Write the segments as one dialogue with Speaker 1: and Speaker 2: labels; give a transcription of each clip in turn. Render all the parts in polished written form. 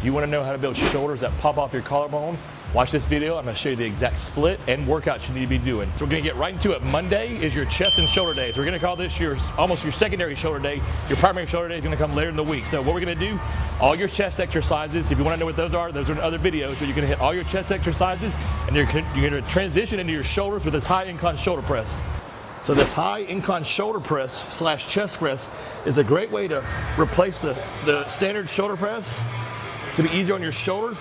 Speaker 1: Do you want to know how to build shoulders that pop off your collarbone? Watch this video. I'm going to show you the exact split and workouts you need to be doing. So we're going to get right into it. Monday is your chest and shoulder day. So we're going to call this almost your secondary shoulder day. Your primary shoulder day is going to come later in the week. So what we're going to do, all your chest exercises, if you want to know what those are in other videos, but you're going to hit all your chest exercises and you're going to transition into your shoulders with this high incline shoulder press. So this high incline shoulder press / chest press is a great way to replace the standard shoulder press to be easier on your shoulders,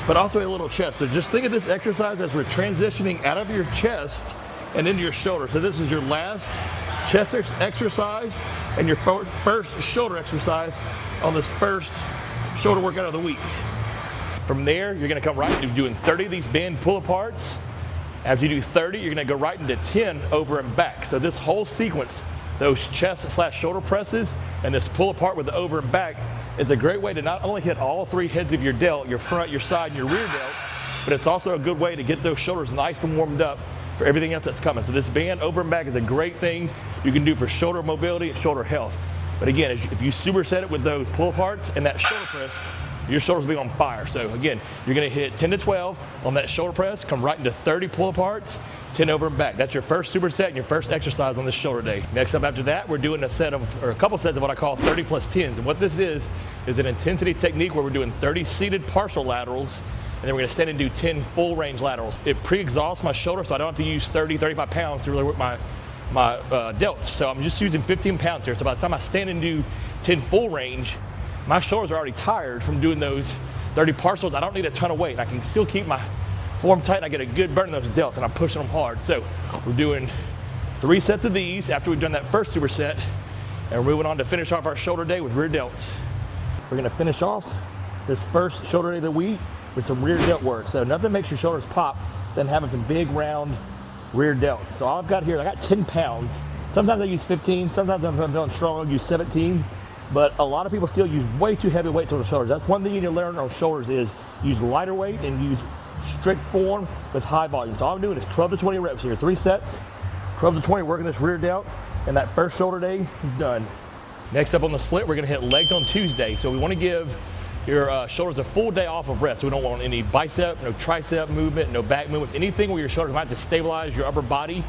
Speaker 1: but also a little chest. So just think of this exercise as we're transitioning out of your chest and into your shoulder. So this is your last chest exercise and your first shoulder exercise on this first shoulder workout of the week. From there, you're gonna come right into doing 30 of these band pull-aparts. After you do 30, you're gonna go right into 10 over and back. So this whole sequence, those chest / shoulder presses and this pull apart with the over and back, is a great way to not only hit all 3 heads of your delt, your front, your side, and your rear delts, but it's also a good way to get those shoulders nice and warmed up for everything else that's coming. So this band over and back is a great thing you can do for shoulder mobility and shoulder health. But again, if you superset it with those pull aparts and that shoulder press, your shoulders will be on fire. So again, you're gonna hit 10 to 12 on that shoulder press, come right into 30 pull aparts, 10 over and back. That's your first superset and your first exercise on this shoulder day. Next up after that, we're doing a couple sets of what I call 30 plus 10s. And what this is an intensity technique where we're doing 30 seated partial laterals, and then we're gonna stand and do 10 full range laterals. It pre-exhausts my shoulder, so I don't have to use 30, 35 pounds to really work my delts. So I'm just using 15 pounds here. So by the time I stand and do 10 full range, my shoulders are already tired from doing those 30 partials. I don't need a ton of weight. I can still keep my form tight and I get a good burn in those delts and I'm pushing them hard. So we're doing 3 sets of these after we've done that first superset, and we're moving on to finish off our shoulder day with rear delts. We're gonna finish off this first shoulder day of the week with some rear delt work. So nothing makes your shoulders pop than having some big round rear delts. So all I've got here, I got 10 pounds. Sometimes I use 15, sometimes if I'm feeling strong, I'll use 17s. But a lot of people still use way too heavy weights on the shoulders. That's one thing you need to learn on shoulders is use lighter weight and use strict form with high volume. So all I'm doing is 12 to 20 reps here, 3 sets, 12 to 20 working this rear delt, and that first shoulder day is done. Next up on the split, we're gonna hit legs on Tuesday. So we wanna give your shoulders a full day off of rest. So we don't want any bicep, no tricep movement, no back movements, anything where your shoulders might have to stabilize your upper body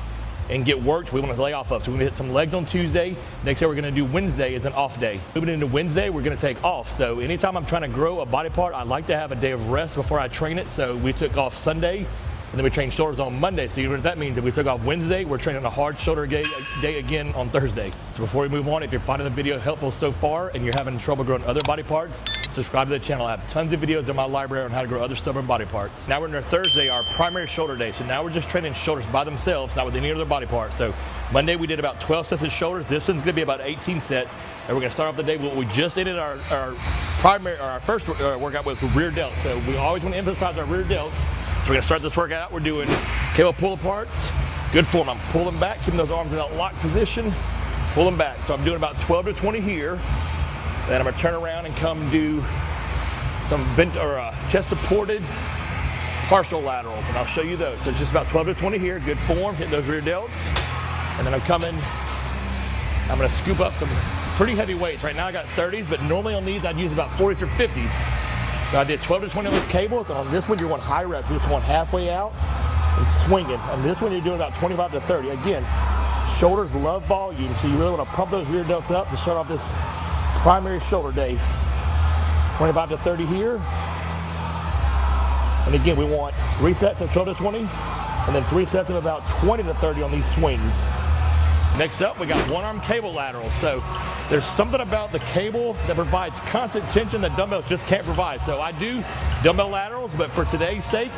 Speaker 1: and get worked, we want to lay off of. So we're gonna hit some legs on Tuesday. Next day we're gonna do Wednesday as an off day. Moving into Wednesday, we're gonna take off. So anytime I'm trying to grow a body part, I like to have a day of rest before I train it. So we took off Sunday, and then we trained shoulders on Monday. So you know what that means? If we took off Wednesday, we're training a hard shoulder day again on Thursday. So before we move on, if you're finding the video helpful so far and you're having trouble growing other body parts, subscribe to the channel. I have tons of videos in my library on how to grow other stubborn body parts. Now we're in our Thursday, our primary shoulder day. So now we're just training shoulders by themselves, not with any other body part. So Monday we did about 12 sets of shoulders. This one's gonna be about 18 sets. And we're gonna start off the day with what we just ended our first workout with rear delts. So we always wanna emphasize our rear delts. So we're gonna start this workout. We're doing cable pull aparts. Good form. I'm pulling back, keeping those arms in that locked position, pulling back. So I'm doing about 12 to 20 here. Then I'm gonna turn around and come do some chest supported partial laterals, and I'll show you those. So it's just about 12 to 20 here, good form, hitting those rear delts. And then I'm gonna scoop up some pretty heavy weights. Right now I got 30s, but normally on these I'd use about 40s or 50s. So I did 12 to 20 on those cables, and on this one you're going high reps. You're just going halfway out and swinging. On this one you're doing about 25 to 30. Again, shoulders love volume, so you really want to pump those rear delts up to start off this primary shoulder day. 25 to 30 here. And again, we want 3 sets of 12 to 20, and then 3 sets of about 20 to 30 on these swings. Next up, we got one arm cable laterals. So there's something about the cable that provides constant tension that dumbbells just can't provide. So I do dumbbell laterals, but for today's sake,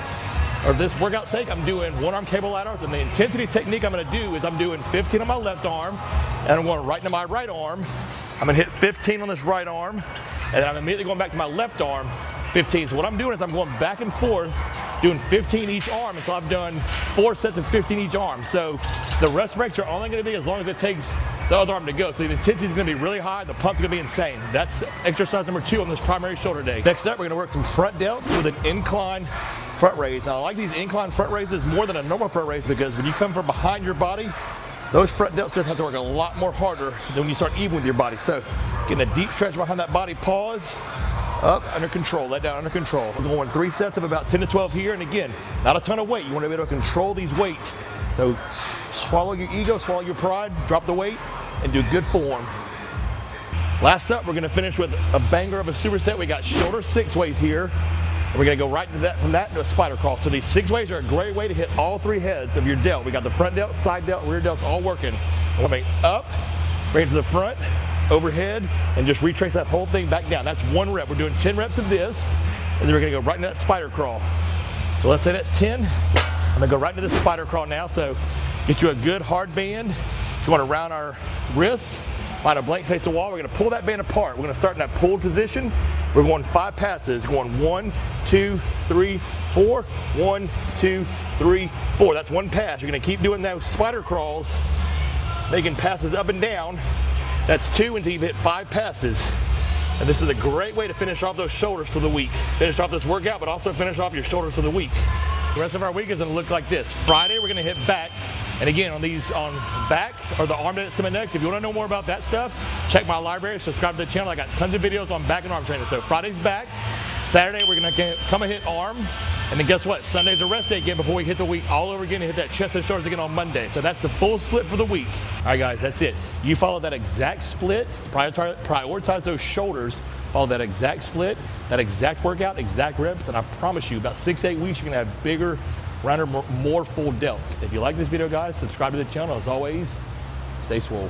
Speaker 1: or this workout sake, I'm doing one arm cable laterals, and the intensity technique I'm gonna do is I'm doing 15 on my left arm, and I'm going right into my right arm. I'm gonna hit 15 on this right arm, and then I'm immediately going back to my left arm, 15. So what I'm doing is I'm going back and forth, doing 15 each arm until I've done 4 sets of 15 each arm. So the rest breaks are only gonna be as long as it takes the other arm to go. So the intensity is gonna be really high, the pump's gonna be insane. That's exercise number 2 on this primary shoulder day. Next up, we're gonna work some front delts with an incline front raise. Now I like these incline front raises more than a normal front raise because when you come from behind your body, those front delts just have to work a lot more harder than when you start even with your body. So getting a deep stretch behind that body, pause, Up, under control, let down, under control. We're going 3 sets of about 10 to 12 here, and again, not a ton of weight. You want to be able to control these weights. So swallow your ego, swallow your pride, drop the weight, and do good form. Last up, we're gonna finish with a banger of a superset. We got shoulder 6-ways here. And we're gonna go right into that, from that to a spider crawl. So these 6-ways are a great way to hit all 3 heads of your delt. We got the front delt, side delt, rear delts all working. We're going up, bring it to the front, overhead, and just retrace that whole thing back down. That's 1 rep. We're doing 10 reps of this, and then we're gonna go right into that spider crawl. So let's say that's 10. I'm gonna go right into this spider crawl now. So get you a good hard band. If you wanna round our wrists, find a blank space to wall. We're gonna pull that band apart. We're gonna start in that pulled position. We're going 5 passes, going 1, 2, 3, 4, 1, 2, 3, 4. That's 1 pass. You're gonna keep doing those spider crawls, making passes up and down. That's 2 until you've hit 5 passes. And this is a great way to finish off those shoulders for the week. Finish off this workout, but also finish off your shoulders for the week. The rest of our week is gonna look like this. Friday, we're gonna hit back. And again, on back, or the arm day that's coming next, if you wanna know more about that stuff, check my library, subscribe to the channel. I got tons of videos on back and arm training. So Friday's back. Saturday, we're gonna come and hit arms. And then guess what? Sunday's a rest day again before we hit the week all over again and hit that chest and shoulders again on Monday. So that's the full split for the week. All right, guys, that's it. You follow that exact split, prioritize those shoulders, follow that exact split, that exact workout, exact reps, and I promise you, about 6-8 weeks, you're gonna have bigger, rounder, more full delts. If you like this video, guys, subscribe to the channel. As always, stay swole.